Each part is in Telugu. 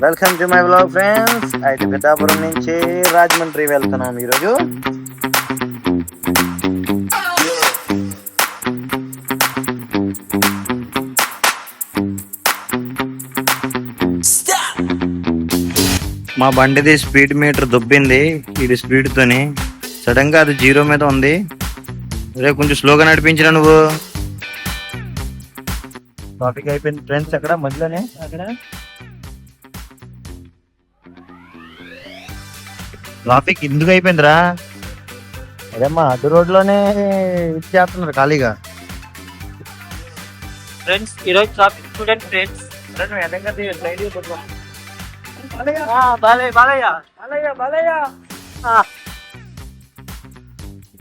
Welcome to my blog friends. అయితే పెద్దాపురం నుంచి రాజమండ్రి వెళ్తున్నాం ఈరోజు. మా బండిది స్పీడ్ మీటర్ దొబ్బింది ఇది స్పీడ్ తోని. సడన్ గా అది 0 మీద ఉంది. రేపు కొంచెం స్లోగా నడిపించిన నువ్వు. ట్రాఫిక్ అయిపోయింది ఫ్రెండ్స్. అక్కడ మధ్యలోనే అక్కడ ట్రాఫిక్ ఎందుకు అయిపోయిందిరా? అదేమ్మా అడ్డు రోడ్లోనే ఇచ్చేస్తున్నారు ఖాళీగా. ఫ్రెండ్స్ ఈరోజు traffic student friends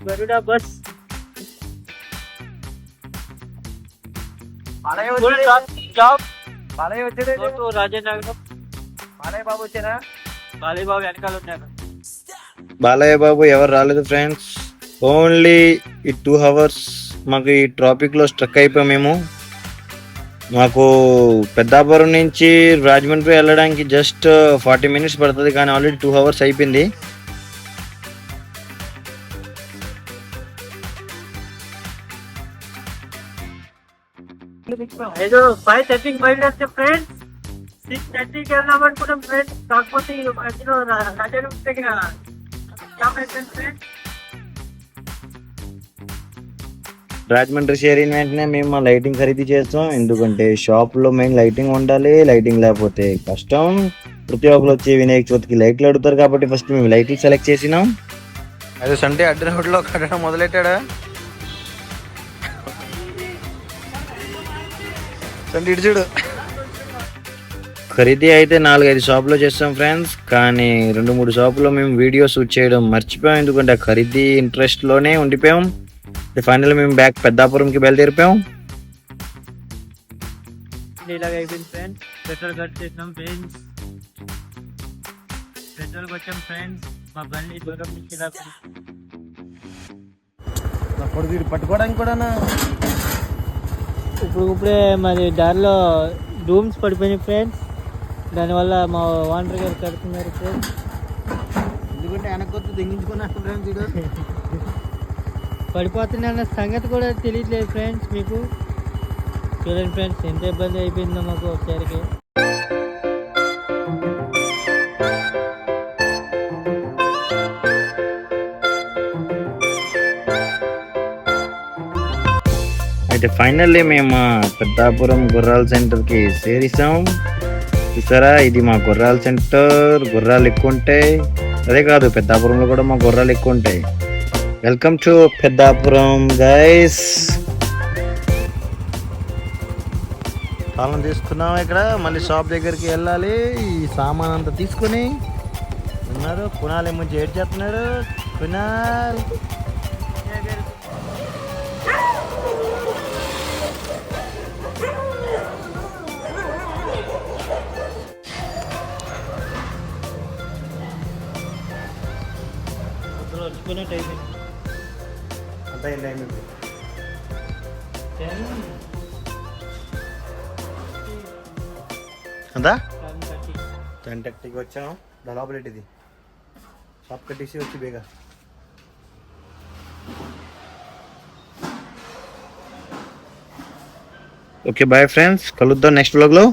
Garuda bus Rajanagaram. Balayya Babu వచ్చారా? బాలయ్య బాబు వెనకాల ఉన్నారు. బాలయ్య బాబు ఎవరు రాలేదు ఫ్రెండ్స్. ఓన్లీ ఈ 2 hours మాకు ఈ ట్రాఫిక్ లో స్ట్రక్ అయిపోయాం మేము. మాకు పెద్దాపురం నుంచి రాజమండ్రి వెళ్ళడానికి జస్ట్ 40 minutes పడుతుంది, కానీ ఆల్రెడీ 2 hours అయిపోయింది. ఏదో 5:30 బయలుదేరితే ఫ్రెండ్స్ 6:30కి వెళ్దాం అనుకున్నాం ఫ్రెండ్స్. కాకపోతే ఈ మధ్యలో రాజమండ్రి చేరిన వెంటనే మేము మా లైటింగ్ ఖరీదు చేస్తాం. ఎందుకంటే షాప్ లో మెయిన్ లైటింగ్ ఉండాలి. లైటింగ్ లేకపోతే కష్టం. ప్రతి ఒక్కరు వచ్చి వినాయక చవితికి లైట్లు అడుగుతారు కాబట్టి ఫస్ట్ మేము లైట్లు సెలెక్ట్ చేసినాం. అదే సండే అడ్డ రోడ్లో కట్టడం మొదలెట్టాడా సండే ఇటు చూడు. ఖరీదీ అయితే 4-5 షాపులో చేస్తాం ఫ్రెండ్స్, కానీ 2-3 షాపులో మేము వీడియో షూట్ చేయడం మర్చిపోయాం. ఎందుకంటే ఖరీదీ ఇంట్రెస్ట్లోనే ఉండిపోయాం. ఫైనల్ మేము బ్యాక్ పెద్దాపురంకి బయలుదేరిపోయాం. ఇలాగ అయిపోయింది ఫ్రెండ్స్. పెట్రోల్ కట్ చేసినాం ఫ్రెండ్స్. పెట్రోల్కి వచ్చాం ఫ్రెండ్స్. మా బండి దూరం నుంచి పట్టుకోవడానికి కూడా ఇప్పుడే మాది దారిలో రూమ్స్ పడిపోయినాయి ఫ్రెండ్స్. దానివల్ల మా ఓనర్ గారు కడుతున్నారు ఫ్రెండ్స్. ఎందుకంటే వెనకొద్దు దింగించుకున్నాను ఫ్రెండ్స్. ఇది పడిపోతుంది అన్న సంగతి కూడా తెలియట్లేదు ఫ్రెండ్స్ మీకు. చూడండి ఫ్రెండ్స్ ఎంత ఇబ్బంది అయిపోయిందో మాకు ఒకసారికి. అయితే ఫైనల్లీ మేము పెద్దాపురం గుర్రాల సెంటర్కి చేరిసాం. చూసారా, ఇది మా గుర్రాల సెంటర్. గుర్రాలు ఎక్కువ ఉంటాయి. అదే కాదు, పెద్దాపురంలో కూడా మా గుర్రాలు ఎక్కువ ఉంటాయి. Welcome to Peddapuram guys. తాళం తీసుకున్నాం. ఇక్కడ మళ్ళీ షాప్ దగ్గరికి వెళ్ళాలి. ఈ సామాన్ అంతా తీసుకుని ఉన్నారు. కుణాలు ఏమో ఏడ్ చేస్తున్నాడు. కుణాల్ అంతా 10:30కి వచ్చాము. లోపలేటిది షాప్ కట్టేసి వచ్చి బేగా. ఓకే బాయ్ ఫ్రెండ్స్, కలుద్దాం నెక్స్ట్ వ్లాగ్లో.